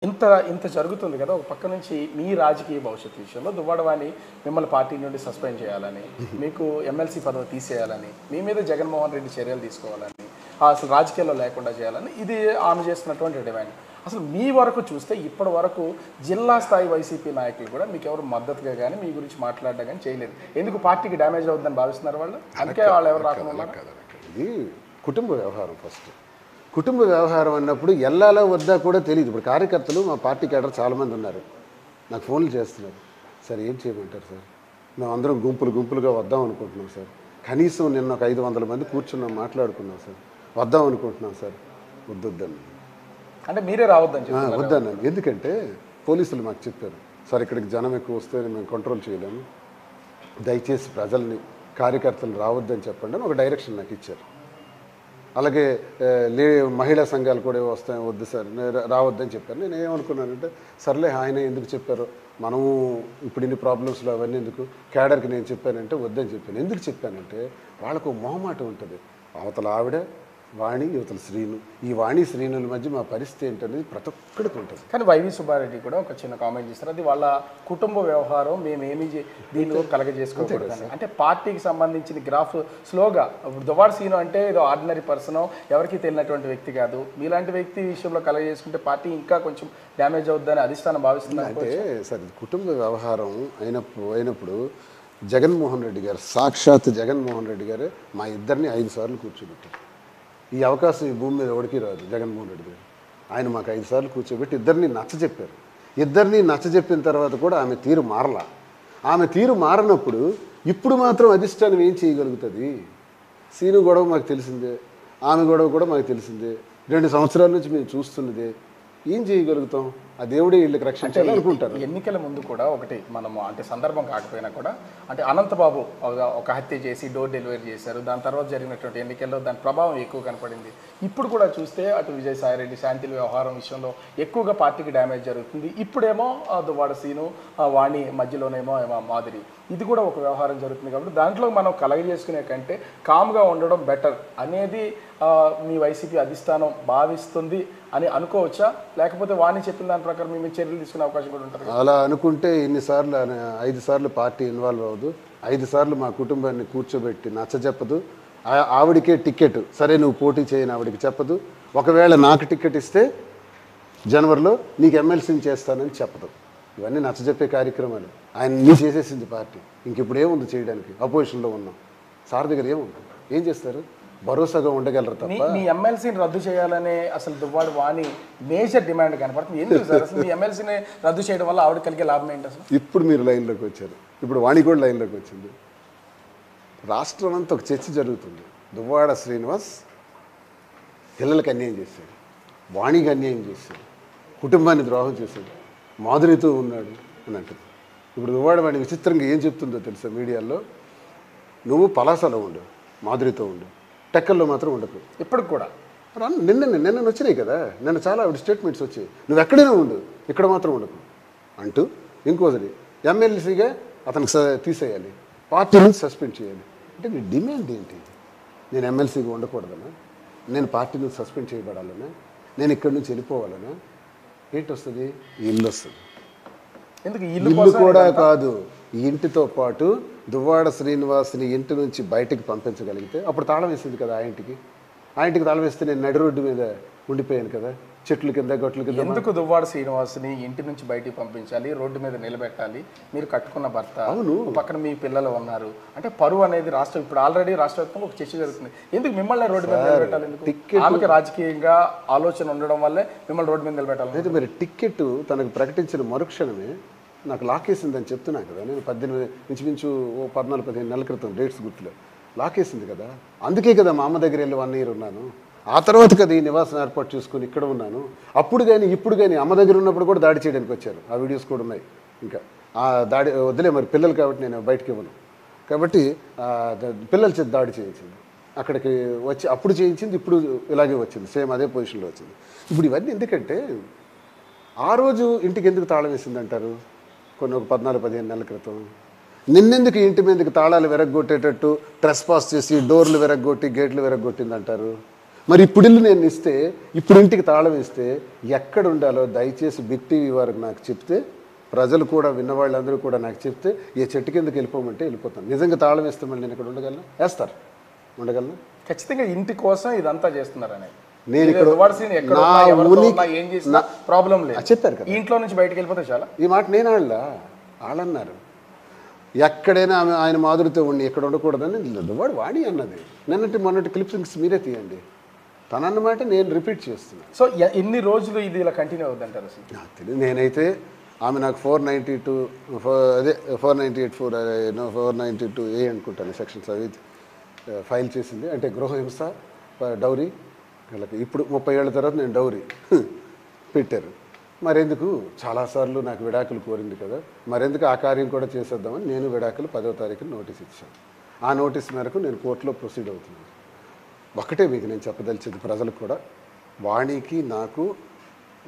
ఇంత ఇంత జరుగుతుంది కదా! ఒక పక్క నుంచి మీ రాజకీయ భవిష్యత్తు విషయంలో దువ్వాడ వాణి మిమ్మల్ని పార్టీ నుండి సస్పెండ్ చేయాలని, మీకు ఎమ్మెల్సీ పదవి తీసేయాలని, మీ మీద జగన్మోహన్ రెడ్డి చర్యలు తీసుకోవాలని, అసలు రాజకీయాల్లో లేకుండా చేయాలని ఇది ఆమె చేస్తున్నటువంటి డిమాండ్. అసలు మీ వరకు చూస్తే ఇప్పటి వరకు జిల్లా స్థాయి వైసీపీ నాయకులు కూడా మీకు ఎవరు మద్దతుగా కానీ మీ గురించి మాట్లాడడం కానీ చేయలేదు. ఎందుకు పార్టీకి డ్యామేజ్ అవుతుందని భావిస్తున్నారు వాళ్ళు? అందుకే వాళ్ళు ఎవరు రాకుండా ఇది కుటుంబ వ్యవహారం. ఫస్ట్ కుటుంబ వ్యవహారం అన్నప్పుడు ఎల్లాలో వద్దా కూడా తెలియదు. ఇప్పుడు కార్యకర్తలు మా పార్టీ కేడర్ చాలామంది ఉన్నారు, నాకు ఫోన్లు చేస్తున్నారు. సార్ ఏం చేయమంటారు సార్, మేము అందరం గుంపులుగా వద్దాం అనుకుంటున్నాం సార్, కనీసం నిన్న ఒక 500 మంది కూర్చున్నాం మాట్లాడుకున్నాం సార్, వద్దాం అనుకుంటున్నాం సార్. వద్దొద్దాను అంటే మీరే రావద్దని వద్దన్నాను. ఎందుకంటే పోలీసులు మాకు చెప్పారు, సార్ ఇక్కడికి జనం ఎక్కువ వస్తే మేము కంట్రోల్ చేయలేము, దయచేసి ప్రజల్ని కార్యకర్తలు రావద్దని చెప్పండి అని ఒక డైరెక్షన్ నాకు ఇచ్చారు. అలాగే మహిళా సంఘాలు కూడా వస్తాయి, వద్దు సార్ రావద్దని చెప్పారు. నేను ఏమనుకున్నానంటే సర్లే ఆయన ఎందుకు చెప్పారు, మనము ఇప్పుడు ఇన్ని ప్రాబ్లమ్స్లో అవన్నీ ఎందుకు, క్యాడర్కి నేను చెప్పానంటే వద్దని చెప్పాను. ఎందుకు చెప్పానంటే వాళ్ళకు మొహమాటం ఉంటుంది. అవతల ఆవిడ వాణి, యువతల శ్రీను, ఈ వాణి శ్రీనుల మధ్య మా పరిస్థితి ఏంటనేది ప్రతి ఒక్కడికి ఉంటుంది. కానీ వైవి సుబ్బారెడ్డి కూడా ఒక చిన్న కామెంట్ చేస్తారు, అది వాళ్ళ కుటుంబ వ్యవహారం, మేమేమి దీనిలో కలగజేసుకోకూడదు. అంటే పార్టీకి సంబంధించిన గ్రాఫ్ స్లోగా, ఇప్పుడు దువ్వాడ సీను అంటే ఏదో ఆర్డినరీ పర్సన్, ఎవరికి తెలియనటువంటి వ్యక్తి కాదు. మీలాంటి వ్యక్తి విషయంలో కలగజేసుకుంటే పార్టీ ఇంకా కొంచెం డ్యామేజ్ అవుతుందని అధిష్టానం భావిస్తుంది. అంటే సరే కుటుంబ వ్యవహారం అయినప్పుడు జగన్మోహన్ రెడ్డి గారు, సాక్షాత్ జగన్మోహన్ రెడ్డి గారు మా ఇద్దరిని 5 సార్లు కూర్చోబెట్టారు. ఈ అవకాశం ఈ భూమి మీద ఎవరికి రాదు. జగన్మోహన్ రెడ్డి గారు ఆయన మాకు 5 సార్లు కూర్చోబెట్టి ఇద్దరిని నచ్చజెప్పారు. ఇద్దరిని నచ్చజెప్పిన తర్వాత కూడా ఆమె తీరు మారలా. ఆమె తీరు మారినప్పుడు ఇప్పుడు మాత్రం అధిష్టానం ఏం చేయగలుగుతుంది? సీను గొడవ మాకు తెలిసిందే, ఆమె గొడవ కూడా మాకు తెలిసిందే, 2 సంవత్సరాల నుంచి మేము చూస్తున్నదే. ఏం చేయగలుగుతాం? ఆ దేవుడే వీళ్ళకి రక్షించాలి అనుకుంటారు. ఎన్నికల ముందు కూడా ఒకటి మనము అంటే సందర్భం కాకపోయినా కూడా అంటే అనంతబాబు ఒక హత్య చేసి డోర్ డెలివరీ చేశారు. దాని తర్వాత జరిగినటువంటి ఎన్నికల్లో దాని ప్రభావం ఎక్కువ కనపడింది. ఇప్పుడు కూడా చూస్తే అటు విజయసాయిరెడ్డి శాంతిల వ్యవహారం విషయంలో ఎక్కువగా పార్టీకి డ్యామేజ్ జరుగుతుంది. ఇప్పుడేమో దువ్వాడ సీను వాణి మధ్యలోనేమో మాదిరి, ఇది కూడా ఒక వ్యవహారం జరుగుతుంది. కాబట్టి దాంట్లో మనం కలగజేసుకునే కంటే కామ్గా ఉండడం బెటర్ అనేది మీ వైసీపీ అధిష్టానం భావిస్తుంది అని అనుకోవచ్చా? లేకపోతే వాణి చెప్పిన దాని ప్రకారం మేము చర్యలు తీసుకునే అవకాశం కూడా ఉంటుంది? అలా అనుకుంటే ఇన్నిసార్లు 5 సార్లు పార్టీ ఇన్వాల్వ్ అవ్వదు, 5 సార్లు మా కుటుంబాన్ని కూర్చోబెట్టి నచ్చజెప్పదు. ఆవిడికే టికెట్ సరే నువ్వు పోటీ చేయని ఆవిడికి చెప్పదు. ఒకవేళ నాకు టికెట్ ఇస్తే జనవరిలో నీకు ఎమ్మెల్సీని చేస్తానని చెప్పదు. ఇవన్నీ నచ్చజెప్పే కార్యక్రమాలు ఆయన చేసేసింది పార్టీ. ఇంకెప్పుడు ఏముంది చేయడానికి? అపోజిషన్లో ఉన్నాం, సార్ దగ్గర ఏముంది, ఏం చేస్తారు? భరోసాగా ఉండగలరు తప్ప. మీ ఎమ్మెల్సీని రద్దు చేయాలనే అసలు దువ్వాడ వాణి మేజర్ డిమాండ్ కనపడుతుంది. ఎందుకు సార్ అసలు మీ ఎమ్మెల్సీని రద్దు చేయడం వల్ల ఆవిడ కలిగే లాభం ఏంటి అసలు? ఇప్పుడు మీరు లైన్లోకి వచ్చారు, ఇప్పుడు వాణి కూడా లైన్లోకి వచ్చింది. రాష్ట్రం అంతా ఒక చర్చ జరుగుతుంది. దువ్వాడ శ్రీనివాస్ పిల్లలకి అన్యాయం చేశాడు, వాణికి అన్యాయం చేశాడు, కుటుంబాన్ని ద్రోహం చేశాడు, మాధురితో ఉన్నాడు అని అంటుంది. ఇప్పుడు దువ్వాడ వాణి విచిత్రంగా ఏం చెప్తుందో తెలుసా మీడియాలో, నువ్వు పలాసలో ఉండు, మాధురితో ఉండు, టెక్కల్లో మాత్రం ఉండకు. ఇప్పటికి కూడా నిన్న వచ్చినాయి కదా, నిన్న చాలా ఆవిడ స్టేట్మెంట్స్ వచ్చాయి, నువ్వు ఎక్కడైనా ఉండు, ఇక్కడ మాత్రం ఉండకు అంటూ. ఇంకోసారి ఎమ్మెల్సీగా అతనికి తీసేయాలి, పార్టీ నుంచి సస్పెండ్ చేయాలి. అంటే నీ డిమాండ్ ఏంటి? నేను ఎమ్మెల్సీగా ఉండకూడదనా? నేను పార్టీ నుంచి సస్పెండ్ చేయబడాలనా? నేను ఇక్కడి నుంచి వెళ్ళిపోవాలనా? ఏంటి వస్తుంది? ఇల్లు వస్తుంది. ఎందుకు ఇల్లు కూడా కాదు, ఈ ఇంటితో పాటు దువ్వాడ శ్రీనివాస్ని ఇంటి నుంచి బయటికి పంపించగలిగితే అప్పుడు తాళం వేసింది కదా ఆ ఇంటికి తాళం వేస్తే నేను నడి రోడ్డు మీద ఉండిపోయాను కదా, చెట్ల కింద గట్ల కింద. ఎందుకు దువ్వాడ శ్రీనివాస్ని ఇంటి నుంచి బయటికి పంపించాలి, రోడ్డు మీద నిలబెట్టాలి? మీరు కట్టుకున్న భర్త, అవును, పక్కన మీ పిల్లలు ఉన్నారు అంటే పరువు అనేది రాష్ట్రం ఇప్పుడు ఆల్రెడీ రాష్ట్ర వ్యాప్తంగా ఒక చర్చ జరుగుతుంది. ఎందుకు మిమ్మల్ని రోడ్డు మీద నిలబెట్టాలి? ఎందుకు? ఆమెకి రాజకీయంగా ఆలోచన ఉండడం వల్లే మిమ్మల్ని రోడ్డు మీద నిలబెట్టాలి. అయితే మరి టికెట్ తనకు ప్రకటించిన మరుక్షణమే నాకు లాకేసిందని చెప్తున్నా కదా. నేను 18 ఇంచుమించు 14-15 నెలల క్రితం, డేట్స్ గుర్తులే, లాకేసింది కదా. అందుకే కదా మా అమ్మ దగ్గర వెళ్ళి 1 ఇయర్ ఉన్నాను. ఆ తర్వాత కదా ఈ నివాసం ఏర్పాటు చేసుకుని ఇక్కడ ఉన్నాను. అప్పుడు కానీ ఇప్పుడు కానీ అమ్మ దగ్గర ఉన్నప్పుడు కూడా దాడి చేయడానికి వచ్చారు, ఆ వీడియోస్ కూడా ఉన్నాయి. ఇంకా ఆ దాడి వదిలే, మరి పిల్లలు కాబట్టి నేను బయటకు ఇవ్వను కాబట్టి పిల్లల చేతి దాడి చేయించింది. అక్కడికి వచ్చి అప్పుడు చేయించింది, ఇప్పుడు ఇలాగే వచ్చింది, సేమ్ అదే పొజిషన్లో వచ్చింది. ఇప్పుడు ఇవన్నీ ఎందుకంటే ఆ రోజు ఇంటికి ఎందుకు తాళం వేసింది అంటారు? ఒక 14-15 నెలల క్రితం నిన్నెందుకు ఇంటి మీదకి తాళాలు విరగ్గొట్టేటట్టు ట్రెస్ పాస్ చేసి డోర్లు విరగ్గొట్టి గేట్లు విరగ్గొట్టింది అంటారు? మరి ఇప్పుడు ఇల్లు నేను ఇస్తే, ఇప్పుడు ఇంటికి తాళం ఇస్తే ఎక్కడ ఉండాలో దయచేసి బిగ్ టీవీ వారికి నాకు చెప్తే, ప్రజలు కూడా విన్నవాళ్ళందరూ కూడా నాకు చెప్తే, ఏ చెట్టు కిందకి వెళ్ళిపోమంటే వెళ్ళిపోతాను. నిజంగా తాళం ఇస్తే మళ్ళీ నేను ఇక్కడ ఉండగలను? వేస్తారు, ఉండగలను. ఖచ్చితంగా ఇంటి కోసం ఇదంతా చేస్తున్నారని నేను ఇక్కడ ఏం చేసినా ప్రాబ్లం లేదు చెప్పారు కదా, ఇంట్లో నుంచి బయటకు వెళ్ళిపోతే చాలా. ఈ మాట నేను వాళ్ళన్నారు ఎక్కడైనా ఆయన మాధురితో ఉండి ఎక్కడ ఉండకూడదని వాడు వాడి అన్నది. నిన్నటి మొన్నటి క్లిప్సింగ్స్ మీరే తీయండి. తనన్నమాట నేను రిపీట్ చేస్తున్నాను. సో ఎన్ని రోజులు ఇది ఇలా కంటిన్యూ అవుతుంటారు? నాకు తెలియదు. నేనైతే ఆమె నాకు 492 అదే 492A అనుకుంటాను సెక్షన్స్ అవి ఫైల్ చేసింది. అంటే గృహహింస, డౌరీ. వీళ్ళకి ఇప్పుడు 30 ఏళ్ళ తర్వాత నేను డౌరీ పెట్టారు. మరెందుకు, చాలాసార్లు నాకు విడాకులు కోరింది కదా, మరెందుకు ఆ కార్యం కూడా చేసేద్దామని నేను విడాకులు 10వ తారీఖున నోటీస్ ఇచ్చాను. ఆ నోటీస్ మేరకు నేను కోర్టులో ప్రొసీడ్ అవుతున్నాను. ఒకటే మీకు నేను చెప్పదలిచేది ప్రజలకు కూడా, వాణికి నాకు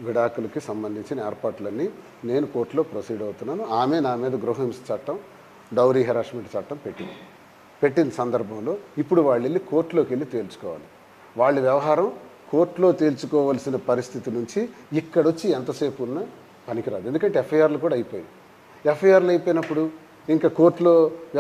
విడాకులకి సంబంధించిన ఏర్పాట్లన్నీ నేను కోర్టులో ప్రొసీడ్ అవుతున్నాను. ఆమె నా మీద గృహహింస చట్టం, డౌరీ హెరాస్మెంట్ చట్టం పెట్టిన సందర్భంలో ఇప్పుడు వాళ్ళు వెళ్ళి కోర్టులోకి వెళ్ళి తేల్చుకోవాలి. వాళ్ళ వ్యవహారం కోర్టులో తేల్చుకోవాల్సిన పరిస్థితి నుంచి ఇక్కడొచ్చి ఎంతసేపు ఉన్నా పనికిరాదు. ఎందుకంటే ఎఫ్ఐఆర్లు కూడా అయిపోయాయి. ఎఫ్ఐఆర్లు అయిపోయినప్పుడు ఇంకా కోర్టులో